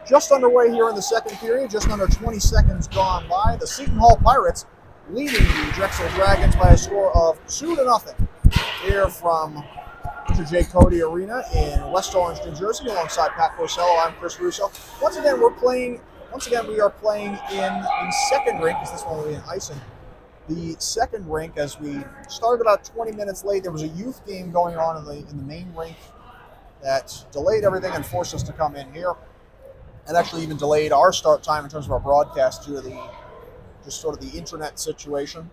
Just underway here in the second period, just under 20 seconds gone by. The Seton Hall Pirates leading the Drexel Dragons by a score of 2-0 here from Mr. J. Cody Arena in West Orange, New Jersey, alongside Pat Porcello. I'm Chris Russo. Once again, we are playing in the second rink, because this one will be in icing. The second rink, as we started about 20 minutes late, there was a youth game going on in the main rink that delayed everything and forced us to come in here. And actually even delayed our start time in terms of our broadcast due to the internet situation.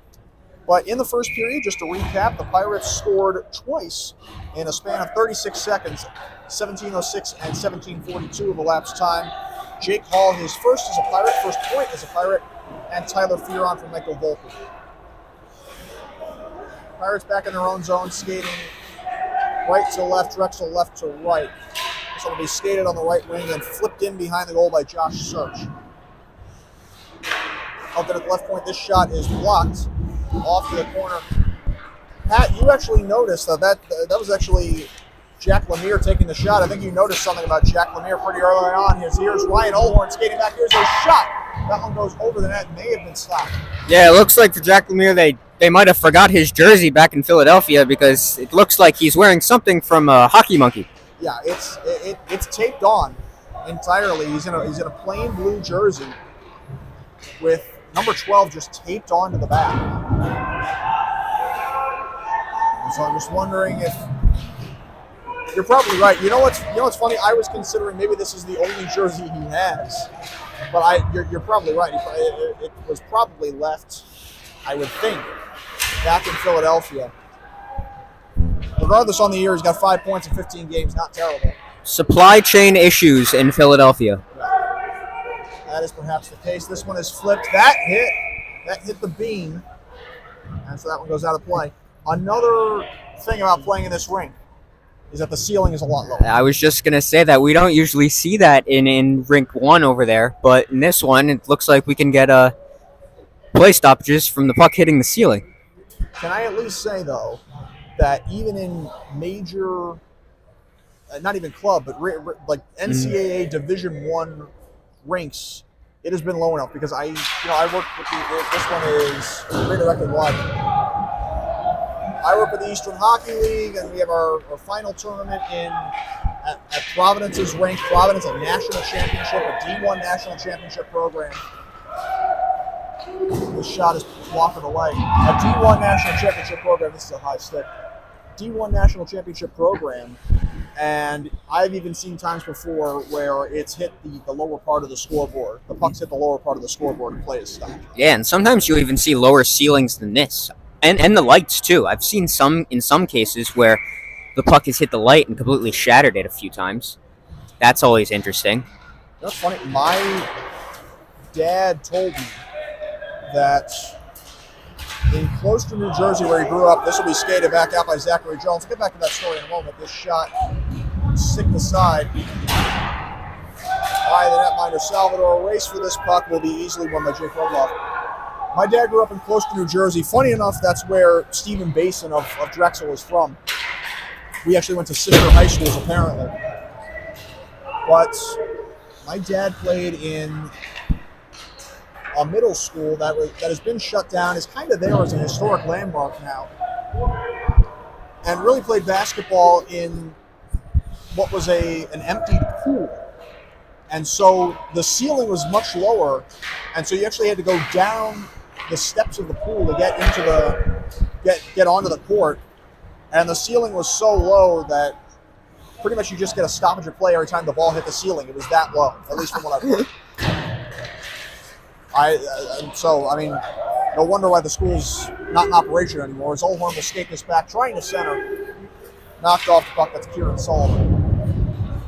But in the first period, just to recap, the Pirates scored twice in a span of 36 seconds, 17:06 and 17:42 of elapsed time. Jake Hall, his first point as a Pirate, and Tyler Fearon from Michael Volpe. Pirates back in their own zone, skating right to left, Drexel left to right. So it'll be skated on the right wing and flipped in behind the goal by Josh Search. Up at the left point, this shot is blocked off to the corner. Pat, you actually noticed that was actually Jack Lemire taking the shot. I think you noticed something about Jack Lemire pretty early on. Here's Ryan Olhorn skating back. Here's a shot. That one goes over the net and may have been stopped. Yeah, it looks like for Jack Lemire, they might have forgot his jersey back in Philadelphia, because it looks like he's wearing something from Hockey Monkey. Yeah, it's taped on entirely. He's in a plain blue jersey with number 12 just taped onto the back. And so I'm just wondering if you're probably right. You know what's funny? I was considering maybe this is the only jersey he has, but you're probably right. It was probably left, I would think, back in Philadelphia. Regardless, on the year, he's got 5 points in 15 games. Not terrible. Supply chain issues in Philadelphia. That is perhaps the case. This one is flipped. That hit the beam, and so that one goes out of play. Another thing about playing in this rink is that the ceiling is a lot lower. I was just going to say that we don't usually see that in rink 1 over there, but in this one, it looks like we can get play stoppages from the puck hitting the ceiling. Can I at least say, though, that even in major, not even club, but like NCAA Division I rinks, it has been low enough because I work with this one is redirected wide. I work with the Eastern Hockey League, and we have our final tournament at Providence's rink. Providence, a national championship, a D1 national championship program. This shot is blocked away. A D1 national championship program. This is a high stick. D1 national championship program, and I've even seen times before where it's hit the lower part of the scoreboard. The puck's hit the lower part of the scoreboard and play is stopped. Yeah, and sometimes you'll even see lower ceilings than this, and the lights too. I've seen in some cases where the puck has hit the light and completely shattered it a few times. That's always interesting. That's funny. My dad told me that in Closter, New Jersey, where he grew up, this will be skated back out by Zachary Jones. We'll get back to that story in a moment. This shot sticked aside by the netminder Salvador. A race for this puck will be easily won by Jake Rogloff. My dad grew up in Closter, New Jersey. Funny enough, that's where Stephen Basin of Drexel is from. We actually went to sister high schools, apparently. But my dad played in a middle school that has been shut down, is kind of there as a historic landmark now, and really played basketball in what was an emptied pool. And so the ceiling was much lower, and so you actually had to go down the steps of the pool to get into get onto the court, and the ceiling was so low that pretty much you just get a stoppage of play every time the ball hit the ceiling. It was that low, at least from what I've heard. No wonder why the school's not in operation anymore. As Olhorn will skate this back, trying to center. Knocked off the puck. That's Kieran Sullivan.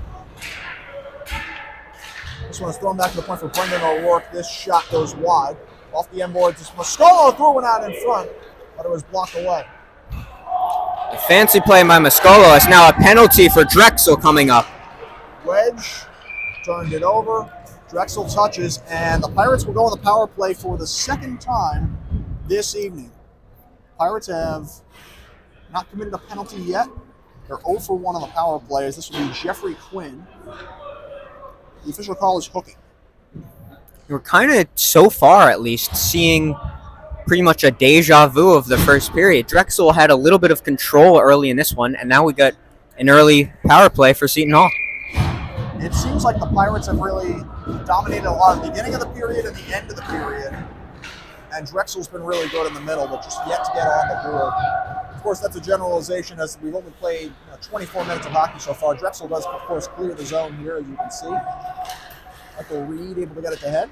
This one is thrown back to the point for Brendan O'Rourke. This shot goes wide. Off the end boards. Moscolo threw one out in front, but it was blocked away. A fancy play by Moscolo. It's now a penalty for Drexel coming up. Wedge turned it over. Drexel touches, and the Pirates will go on the power play for the second time this evening. Pirates have not committed a penalty yet. They're 0 for 1 on the power plays. This will be Jeffrey Quinn. The official call is hooking. We're kind of, so far at least, seeing pretty much a deja vu of the first period. Drexel had a little bit of control early in this one, and now we got an early power play for Seton Hall. It seems like the Pirates have really dominated a lot at the beginning of the period and the end of the period. And Drexel's been really good in the middle, but just yet to get on the board. Of course, that's a generalization as we've only played 24 minutes of hockey so far. Drexel does, of course, clear the zone here, as you can see. Michael Reed able to get it to head.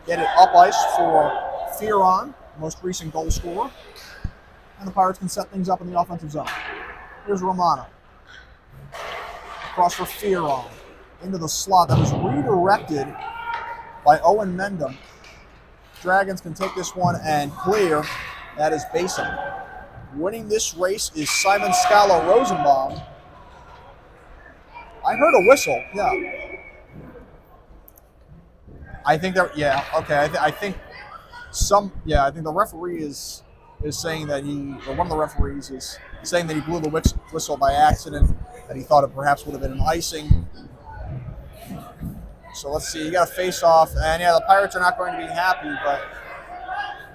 Get it up ice for Fearon, most recent goal scorer. And the Pirates can set things up in the offensive zone. Here's Romano. Across for Fearon. Into the slot that was redirected by Owen Mendham. Dragons can take this one and clear. That is Basin. Winning this race is Simon Scala Rosenbaum. I heard a whistle. Yeah. I think that. Yeah. Okay. I think I think the referee is saying that one of the referees is saying that he blew the whistle by accident. That he thought it perhaps would have been an icing. So let's see, you got a face-off, and yeah, the Pirates are not going to be happy, but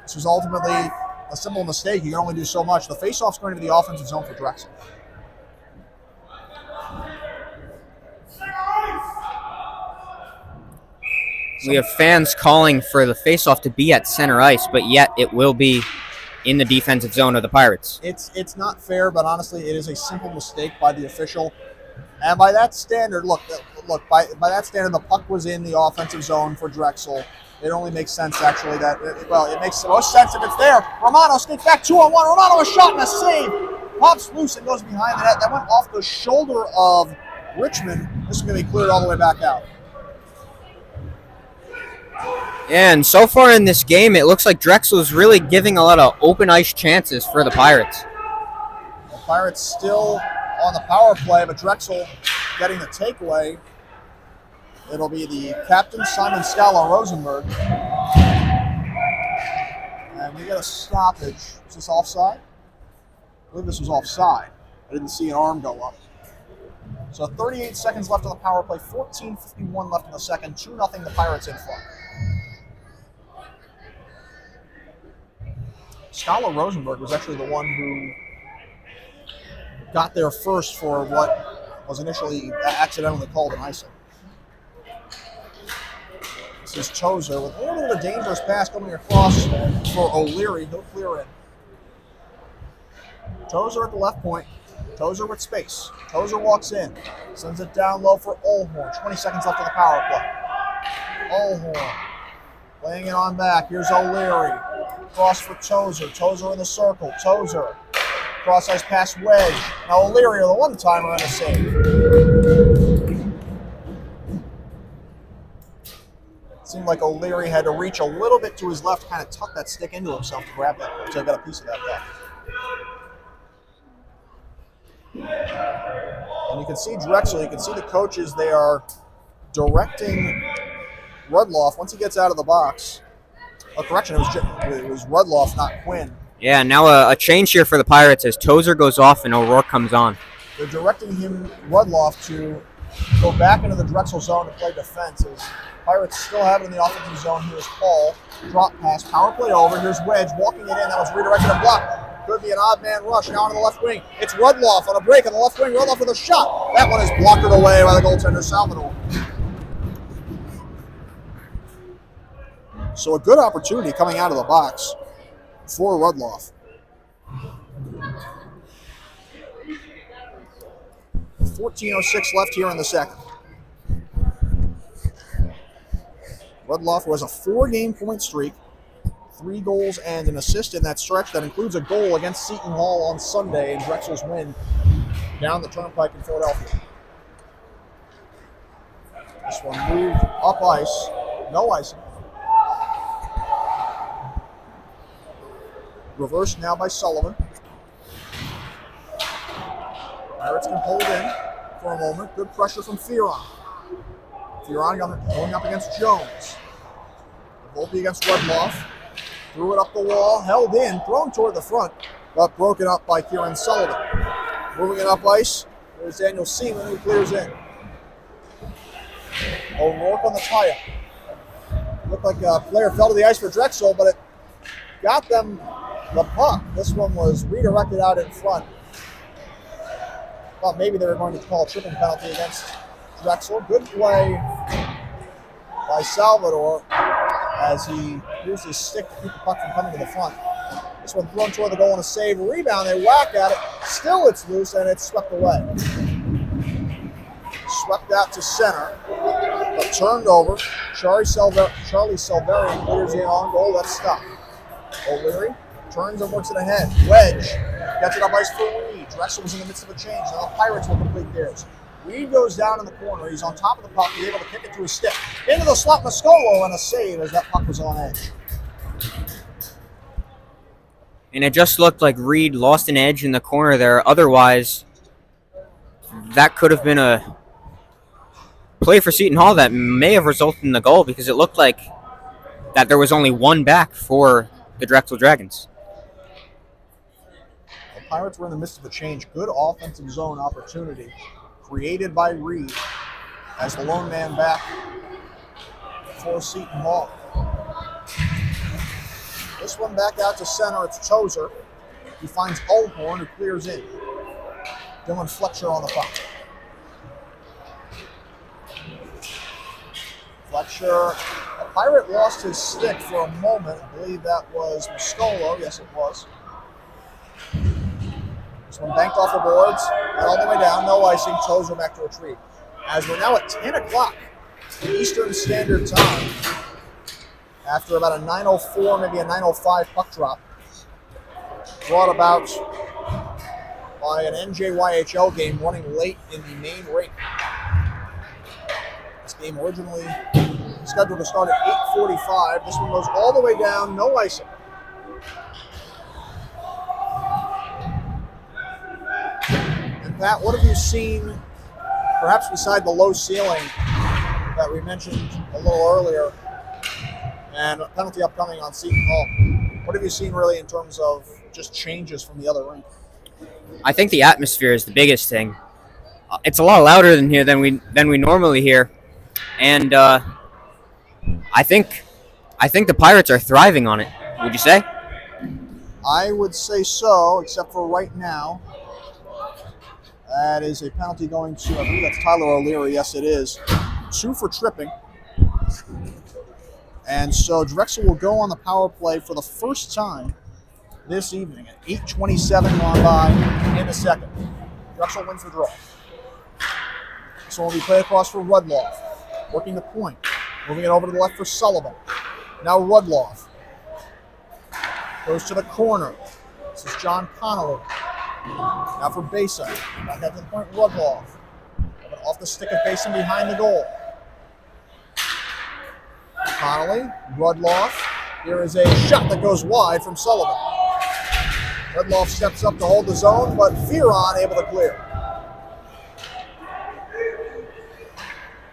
this was ultimately a simple mistake. You can only do so much. The face-off's going to be the offensive zone for Drexel. We have fans calling for the face-off to be at center ice, but yet it will be in the defensive zone of the Pirates. It's not fair, but honestly, it is a simple mistake by the official. And by that standard, by that standard, the puck was in the offensive zone for Drexel. It only makes sense, actually, it makes the most sense if it's there. Romano skates back 2-on-1. Romano, a shot and a save. Pops loose and goes behind the net. That went off the shoulder of Richmond. This is going to be cleared all the way back out. And so far in this game, it looks like Drexel is really giving a lot of open ice chances for the Pirates. The Pirates still on the power play, but Drexel getting the takeaway. It'll be the captain, Simon Scala Rosenberg. And we get a stoppage. Is this offside? I believe this was offside. I didn't see an arm go up. So 38 seconds left on the power play, 14:51 left in the second, 2-0 the Pirates in front. Scala Rosenberg was actually the one who got there first for what was initially accidentally called an icing. This is Tozer with a little bit of a dangerous pass coming across for O'Leary. He'll clear in. Tozer at the left point. Tozer with space. Tozer walks in. Sends it down low for Olhorn. 20 seconds left on the power play. Olhorn laying it on back. Here's O'Leary. Cross for Tozer. Tozer in the circle. Tozer. Cross ice pass Wedge. Now O'Leary, the one-timer, and a save. Seemed like O'Leary had to reach a little bit to his left, kind of tuck that stick into himself to grab that, to get a piece of that puck. And you can see Drexel, you can see the coaches, they are directing Rudloff once he gets out of the box. Oh, correction, it was Rudloff, not Quinn. Yeah, now a change here for the Pirates as Tozer goes off and O'Rourke comes on. They're directing Rudloff, to go back into the Drexel zone to play defense. As Pirates still have it in the offensive zone. Here's Paul. Drop pass. Power play over. Here's Wedge walking it in. That was redirected and blocked. Could be an odd man rush now on the left wing. It's Rudloff on a break on the left wing. Rudloff with a shot. That one is blocked away by the goaltender, Salvador. So a good opportunity coming out of the box for Rudloff. 14:06 left here in the second. Rudloff was a 4-game point streak, 3 goals and an assist in that stretch. That includes a goal against Seton Hall on Sunday in Drexel's win down the Turnpike in Philadelphia. This one moved up ice, no icing. Reversed now by Sullivan. Pirates can hold in for a moment. Good pressure from Fearon. Fearon going up against Jones. Volpe against Rudloff. Threw it up the wall, held in, thrown toward the front, but broken up by Kieran Sullivan. Moving it up ice, there's Daniel Seaman who clears in. O'Rourke on the tie-up. Looked like a player fell to the ice for Drexel, but it got them the puck. This one was redirected out in front. Thought maybe they were going to call a tripping penalty against Drexel. Good play by Salvador as he used his stick to keep the puck from coming to the front. This one thrown toward the goal and a save. Rebound, they whack at it. Still it's loose and it's swept away. Swept out to center, but turned over. Charlie Selverian clears in on goal. That's stopped. O'Leary turns and works it ahead. Wedge gets it up ice for Reed. Drexel was in the midst of a change. Now the Pirates will complete theirs. Reed goes down in the corner. He's on top of the puck. He's able to kick it to his stick. Into the slot, Moscolo, and a save as that puck was on edge. And it just looked like Reed lost an edge in the corner there. Otherwise, that could have been a play for Seton Hall that may have resulted in the goal because it looked like that there was only one back for the Drexel Dragons. The Pirates were in the midst of a change. Good offensive zone opportunity created by Reed as the lone man back for Seton Hall. This one back out to center. It's Tozer. He finds Alhorn, who clears in. Dylan Fletcher on the puck. Fletcher, a Pirate lost his stick for a moment. I believe that was Moscolo. Yes, it was. This one banked off the boards and all the way down. No icing. Tozer back to retrieve. As we're now at 10 o'clock Eastern Standard Time, after about a 9:04, maybe a 9:05 puck drop, brought about by an NJYHL game running late in the main rate. This game originally scheduled to start at 8:45. This one goes all the way down, no icing. And Pat, what have you seen, perhaps beside the low ceiling that we mentioned a little earlier, and a penalty upcoming on Seton Hall? What have you seen really in terms of just changes from the other rink? I think the atmosphere is the biggest thing. It's a lot louder than here than we normally hear, and I think the Pirates are thriving on it. Would you say? I would say so, except for right now. That is a penalty going to, I believe that's Tyler O'Leary. Yes, it is. 2 for tripping. And so Drexel will go on the power play for the first time this evening at 8:27 gone by in the second. Drexel wins the draw. So will be played across for Rudloff, working the point, moving it over to the left for Sullivan. Now Rudloff goes to the corner. This is John Connolly. Now for Basin. Back out to the point, Rudloff. Off the stick of Basin behind the goal. Connolly, Rudloff. Here is a shot that goes wide from Sullivan. Rudloff steps up to hold the zone, but Fearon able to clear.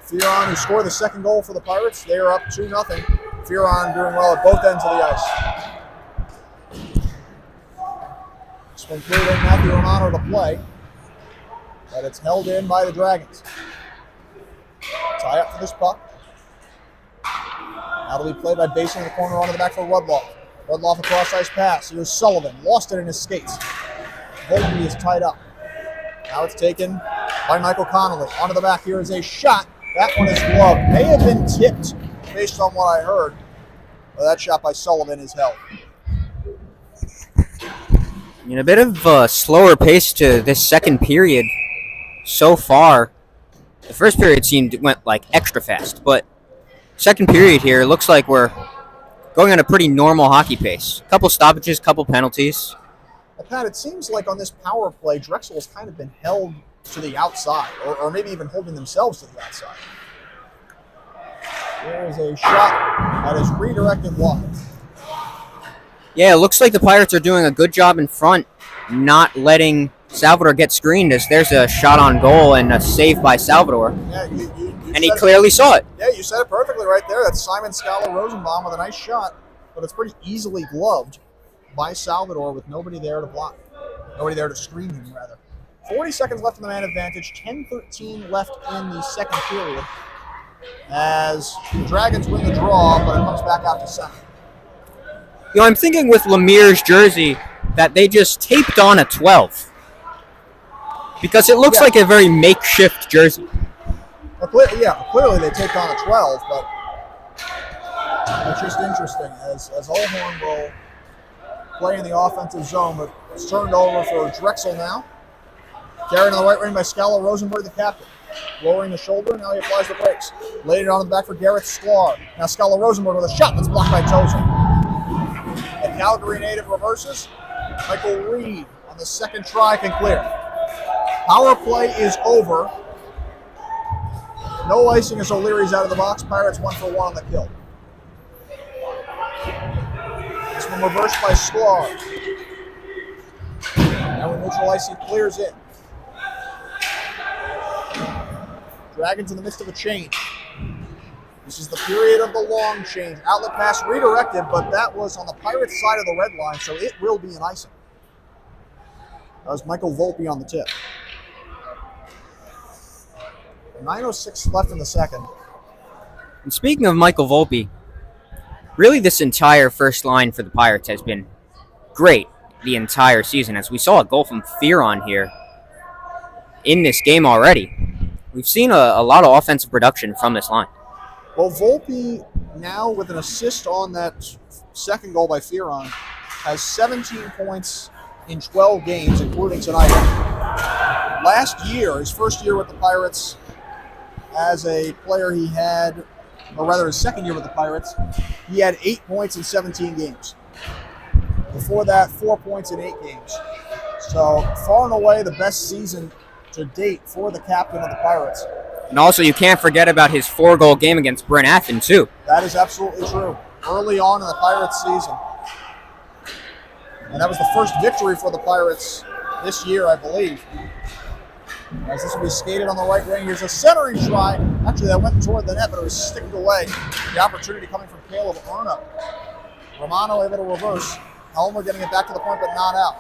Fearon, who scored the second goal for the Pirates, they are up 2-0. Fearon doing well at both ends of the ice. This one cleared in Matthew Romano to play, but it's held in by the Dragons. Tie up for this puck. Now to be played by Basin in the corner onto the back for Rudloff. Rudloff a cross-ice pass. Here's Sullivan. Lost it in his skates. Volpe is tied up. Now it's taken by Michael Connolly. Onto the back. Here is a shot. That one is gloved. May have been tipped based on what I heard. But that shot by Sullivan is held. A bit of a slower pace to this second period so far. The first period went like extra fast, but second period here looks like we're going at a pretty normal hockey pace. Couple stoppages, couple penalties. Well, Pat, it seems like on this power play, Drexel has kind of been held to the outside, or maybe even holding themselves to the outside. There is a shot that is redirected wide. Yeah, it looks like the Pirates are doing a good job in front, not letting Salvador get screened, as there's a shot on goal and a save by Salvador. Yeah, and he clearly saw it. Yeah, you said it perfectly right there. That's Simon Scala Rosenbaum with a nice shot, but it's pretty easily gloved by Salvador with nobody there to block. Nobody there to screen him, rather. 40 seconds left in the man advantage, 10-13 left in the second period. as the Dragons win the draw, but it comes back out to center. I'm thinking with Lemire's jersey that they just taped on a 12 because it looks like a very makeshift jersey. Clearly they take on a 12, but it's just interesting as Olhorn will play in the offensive zone, but it's turned over for Drexel now. Carried on the right wing by Scala Rosenberg, the captain. Lowering the shoulder, now he applies the brakes. Laid it on the back for Garrett Sklar. Now Scala Rosenberg with a shot that's blocked by Tozer. The Calgary native reverses. Michael Reed on the second try can clear. Power play is over. No icing as O'Leary's out of the box. Pirates 1 for 1 on the kill. This one reversed by Sklar. Now with neutral icing clears in. Dragons in the midst of a change. This is the period of the long change. Outlet pass redirected, but that was on the Pirates side of the red line, so it will be an icing. That was Michael Volpe on the tip. 9:06 left in the second. And speaking of Michael Volpe, really this entire first line for the Pirates has been great the entire season, as we saw a goal from Fearon here in this game already. We've seen a lot of offensive production from this line. Well, Volpe now with an assist on that second goal by Fearon has 17 points in 12 games, including tonight. Last year, his first year with the Pirates as a player, he had, or rather his second year with the Pirates, he had 8 points in 17 games. Before that, 4 points in 8 games. So far and away the best season to date for the captain of the Pirates. And also, you can't forget about his 4-goal game against Bryn Athyn, too. That is absolutely true. Early on in the Pirates season. And that was the first victory for the Pirates this year, I believe. As this will be skated on the right wing. Here's a centering try. Actually, that went toward the net, but it was sticked away. The opportunity coming from Caleb Erna. Romano able to reverse. Helmer getting it back to the point, but not out.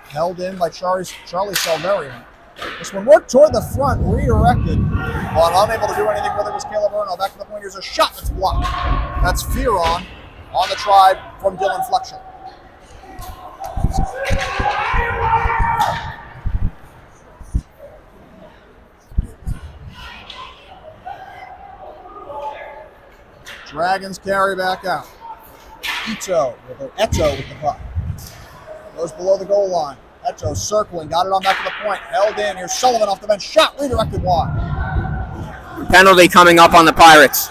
Held in by Charlie Salverian. This one worked toward the front, redirected, but unable to do anything with it was Caleb Erno. Back to the point, here's a shot that's blocked. That's Fearon on the try from Dylan Fletcher. Dragons carry back out. Eto with the puck. Goes below the goal line. Eto circling, got it on back to the point. Held in. Here's Sullivan off the bench. Shot redirected wide. Penalty coming up on the Pirates.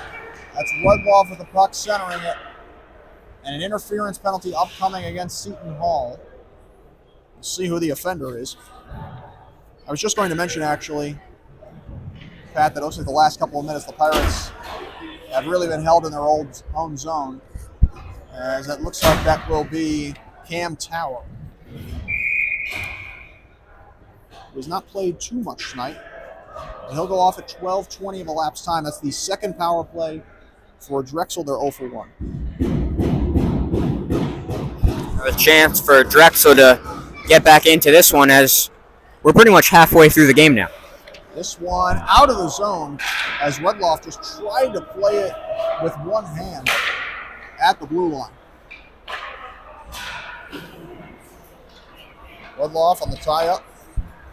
That's Rudloff with the puck centering it. And an interference penalty upcoming against Seton Hall. We'll see who the offender is. I was just going to mention, actually, Pat, that it looks like the last couple of minutes the Pirates have really been held in their own zone. As it looks like that will be Cam Tower. He has not played too much tonight. And he'll go off at 12:20 of elapsed time. That's the second power play for Drexel. They're 0 for 1. A chance for Drexel to get back into this one as we're pretty much halfway through the game now. This one out of the zone as Rudloff just tried to play it with one hand at the blue line. Rudloff on the tie-up.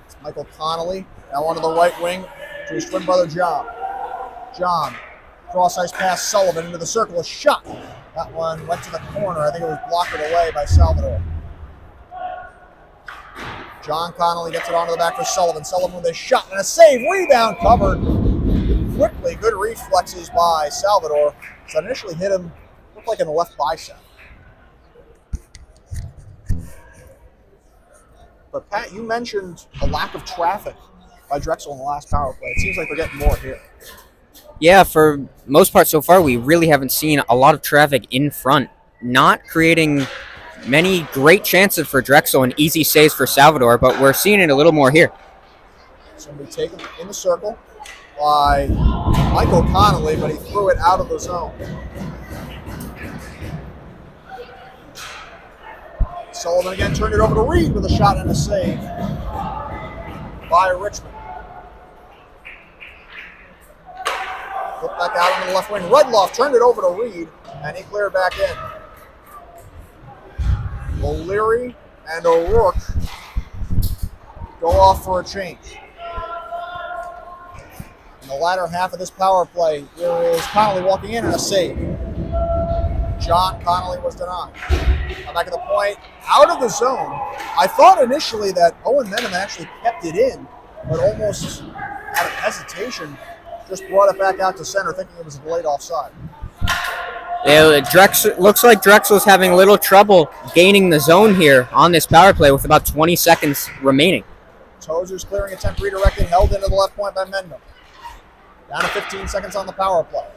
It's Michael Connolly now onto the right wing to his twin brother John. John, cross-ice pass Sullivan into the circle, a shot. That one went to the corner. I think it was blocked away by Salvador. John Connolly gets it onto the back for Sullivan. Sullivan with a shot and a save. Rebound covered quickly. Good reflexes by Salvador. So that initially hit him, looked like in the left bicep. But Pat, you mentioned the lack of traffic by Drexel in the last power play. It seems like they're getting more here. Yeah, for most part so far, we really haven't seen a lot of traffic in front, not creating many great chances for Drexel and easy saves for Salvador, but we're seeing it a little more here. It's going to be taken in the circle by Michael Connolly, but he threw it out of the zone. Sullivan again turned it over to Reed with a shot and a save by Richmond. Flip back out into the left wing. Rudloff turned it over to Reed, and he cleared back in. O'Leary and O'Rourke go off for a change. In the latter half of this power play, there is Connolly walking in and a save. John Connolly was denied. Now back at the point, out of the zone. I thought initially that Owen Menem actually kept it in, but almost out of hesitation, just brought it back out to center, thinking it was a delayed offside. Yeah, Drexel, looks like Drexel's having a little trouble gaining the zone here on this power play with about 20 seconds remaining. Tozer's clearing attempt redirected, held into the left point by Mendham. Down to 15 seconds on the power play.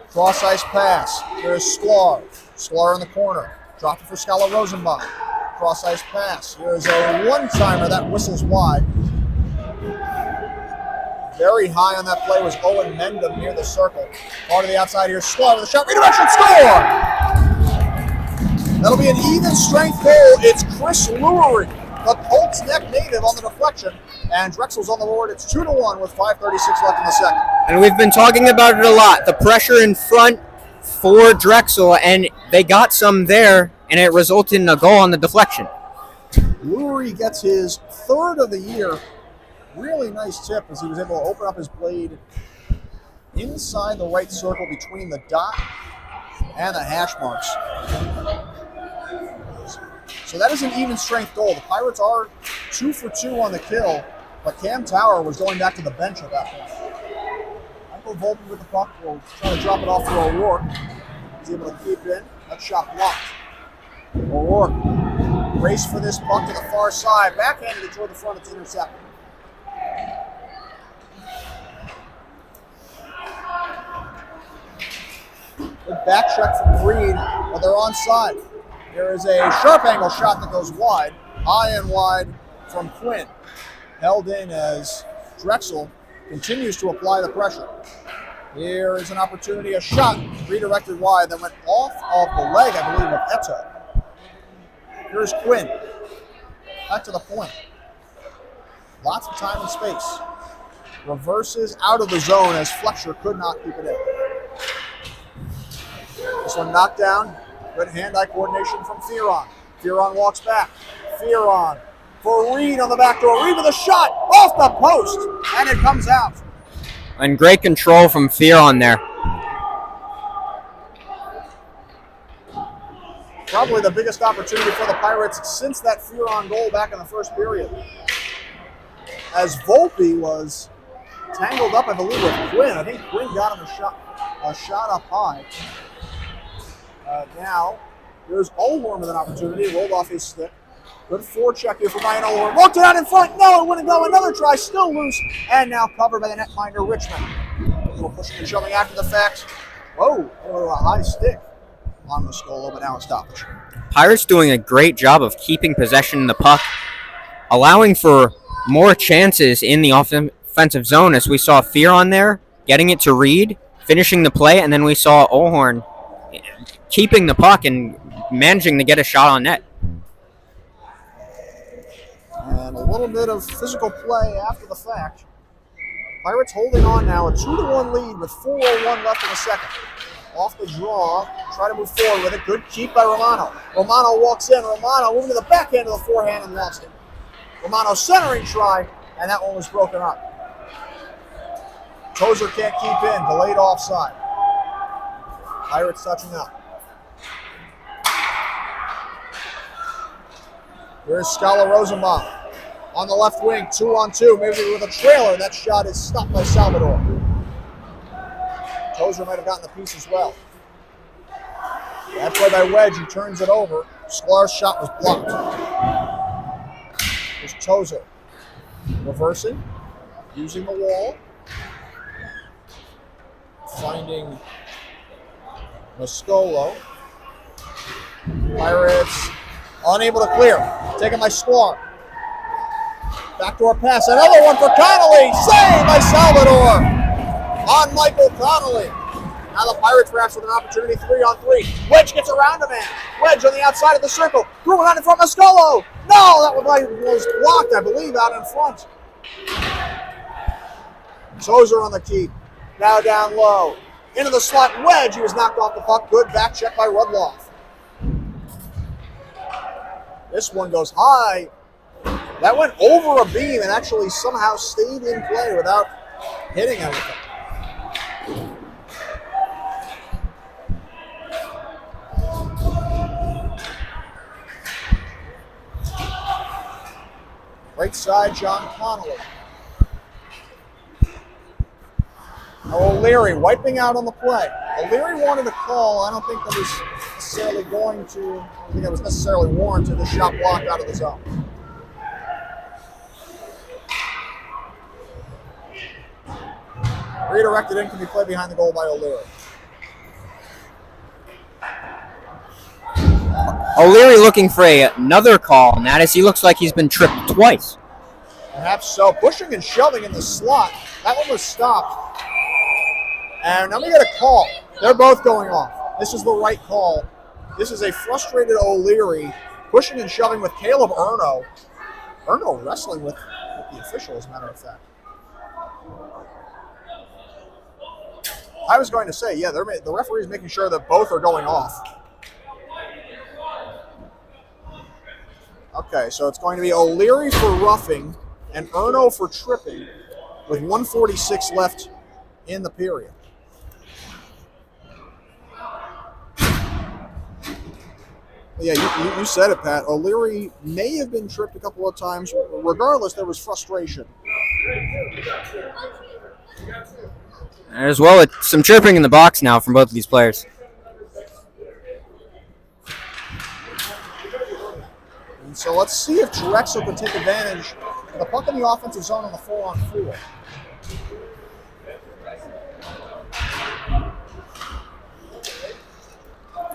Cross ice pass. There's Sklar. Sklar in the corner. Dropped it for Scala Rosenbaum. Cross ice pass. Here's a one-timer that whistles wide. Very high on that play was Owen Mendham near the circle. Far to the outside here. Sklar with a shot. Redirection. Score! That'll be an even strength goal. It's Chris Lurie, the Colts Neck native, on the deflection. And Drexel's on the board. It's 2-1 with 5:36 left in the second. And we've been talking about it a lot. The pressure in front for Drexel, and they got some there, and it resulted in a goal on the deflection. Lurie gets his third of the year. Really nice tip as he was able to open up his blade inside the right circle between the dot and the hash marks. So that is an even strength goal. The Pirates are 2 for 2 on the kill, but Cam Tower was going back to the bench at that point. Michael Volpe with the puck will try to drop it off to O'Rourke. He's able to keep in. That shot blocked. O'Rourke race for this puck to the far side. Backhanded it toward the front. It's intercepted. Good back check from Reed, but they're onside. There is a sharp angle shot that goes wide, high and wide from Quinn. Held in as Drexel continues to apply the pressure. Here is an opportunity, a shot redirected wide that went off of the leg, I believe, of Eto. Here's Quinn. Back to the point. Lots of time and space. Reverses out of the zone as Fletcher could not keep it in. This one knocked down. Good hand-eye coordination from Theron. Theron walks back. Theron for Reed on the back door. Reed with a shot off the post, and it comes out. And great control from Theron there. Probably the biggest opportunity for the Pirates since that Theron goal back in the first period. As Volpe was tangled up, I believe, with Quinn. I think Quinn got him a shot up high. Now, there's Olhorn with an opportunity. Rolled off his stick. Good forecheck here for Ryan Olhorn. Walked it out in front. No, it wouldn't go. Another try, still loose. And now covered by the netminder, Richmond. A little pushing and shoving after the fact. Whoa, a high stick on Muscolo, but now a stoppage. Pirates doing a great job of keeping possession in the puck, allowing for more chances in the offensive zone, as we saw Theron there, getting it to Reed, finishing the play, and then we saw Olhorn keeping the puck and managing to get a shot on net. And a little bit of physical play after the fact. Pirates holding on now, a 2-1 lead with 4:01 left in the second. Off the draw, try to move forward with it. Good keep by Romano. Romano walks in. Romano moving to the backhand of the forehand and lost it. Romano centering try, and that one was broken up. Tozer can't keep in, delayed offside. Pirates touching up. Here's Scala Rosenbaum on the left wing, 2-on-2, maybe with a trailer. That shot is stopped by Salvador. Tozer might have gotten the piece as well. That play by Wedge, he turns it over. Sklar's shot was blocked. Here's Tozer reversing, using the wall, finding Muscolo. Pirates unable to clear. Taken by Sklar. Backdoor pass. Another one for Connolly. Saved by Salvador on Michael Connolly. Now the Pirates perhaps with an opportunity 3-on-3. Wedge gets around a man. Wedge on the outside of the circle. Threw it on in front of Muscolo. No, that was blocked, I believe, out in front. Tozer on the keep. Now down low. Into the slot wedge. He was knocked off the puck. Good back check by Rudloff. This one goes high. That went over a beam and actually somehow stayed in play without hitting anything. Right side, John Connolly. Now O'Leary wiping out on the play. O'Leary wanted a call. I don't think that was necessarily going to, I think that was necessarily warranted. The shot blocked out of the zone. Redirected in, can be played behind the goal by O'Leary. O'Leary looking for another call, and that is he looks like he's been tripped twice. Perhaps so. Pushing and shoving in the slot. That one was stopped. And now we get a call. They're both going off. This is the right call. This is a frustrated O'Leary pushing and shoving with Caleb Erno. Erno wrestling with the official, as a matter of fact. I was going to say, yeah, the referee's making sure that both are going off. Okay, so it's going to be O'Leary for roughing and Erno for tripping with 1:46 left in the period. Yeah, you said it, Pat. O'Leary may have been tripped a couple of times. Regardless, there was frustration. As well as some chirping in the box now from both of these players. And so let's see if Drexel can take advantage of the puck in the offensive zone on the 4-on-4.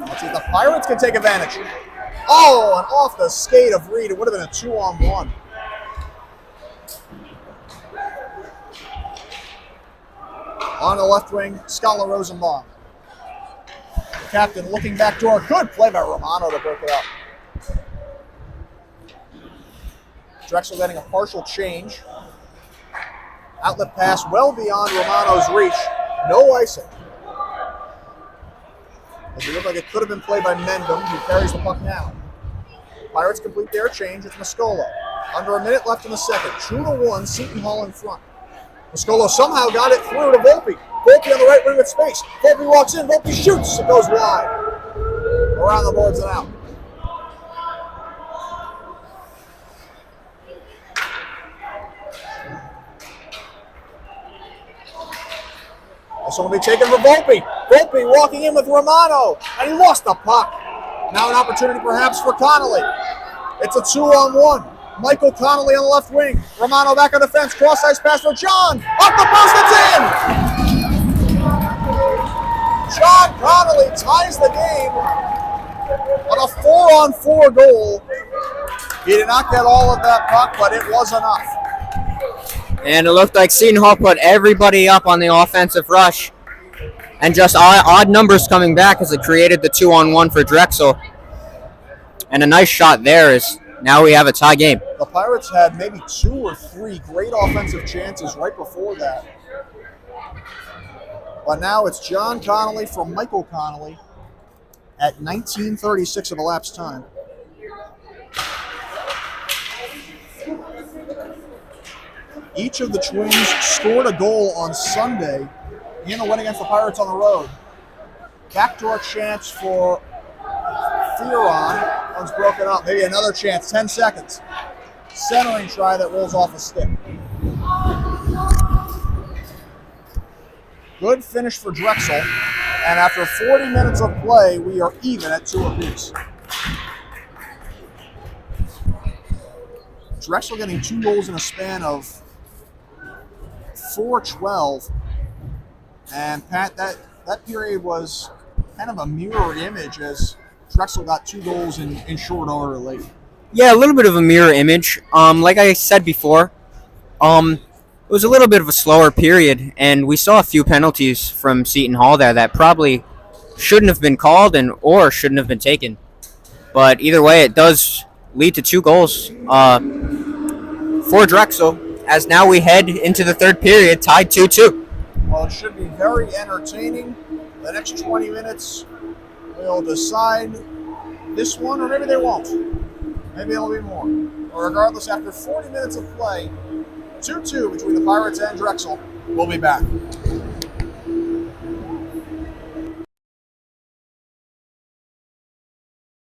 Let's see if the Pirates can take advantage. Oh, and off the skate of Reed, it would have been a 2-on-1. On the left wing, Skala Rosenbaum. The captain looking back door. Good play by Romano to break it up. Drexel getting a partial change. Outlet pass well beyond Romano's reach. No icing. It looked like it could have been played by Mendham, who carries the puck now. Pirates complete their change. It's Mascolo. Under a minute left in the second. 2-1, Seton Hall in front. Mascolo somehow got it through to Volpe. Volpe on the right wing with space. Volpe walks in. Volpe shoots. It goes wide. Around the boards and out. This one will be taken for Volpe. Volpe walking in with Romano. And he lost the puck. Now an opportunity perhaps for Connolly. It's a 2-on-1. Michael Connolly on the left wing. Romano back on defense. Cross-ice pass for John. Up the post, it's in! John Connolly ties the game on a 4-on-4 goal. He did not get all of that puck, but it was enough. And it looked like Seton Hall put everybody up on the offensive rush. And just odd numbers coming back as it created the 2-on-1 for Drexel. And a nice shot there is now we have a tie game. The Pirates had maybe 2 or 3 great offensive chances right before that. But now it's John Connolly from Michael Connolly at 19:36 of elapsed time. Each of the Twins scored a goal on Sunday in a win against the Pirates on the road. Backdoor chance for Theron. One's broken up. Maybe another chance. 10 seconds. Centering try that rolls off a stick. Good finish for Drexel. And after 40 minutes of play, we are even at 2 apiece. Drexel getting 2 goals in a span of 4:12. And Pat, that period was kind of a mirror image as Drexel got 2 goals in short order late. Yeah, a little bit of a mirror image. Like I said before, it was a little bit of a slower period, and we saw a few penalties from Seton Hall there that probably shouldn't have been called or shouldn't have been taken. But either way, it does lead to 2 goals for Drexel, as now we head into the third period tied 2-2. Well, it should be very entertaining. The next 20 minutes will decide this one, or maybe they won't. Maybe it'll be more. But regardless, after 40 minutes of play, 2-2 between the Pirates and Drexel. We'll be back.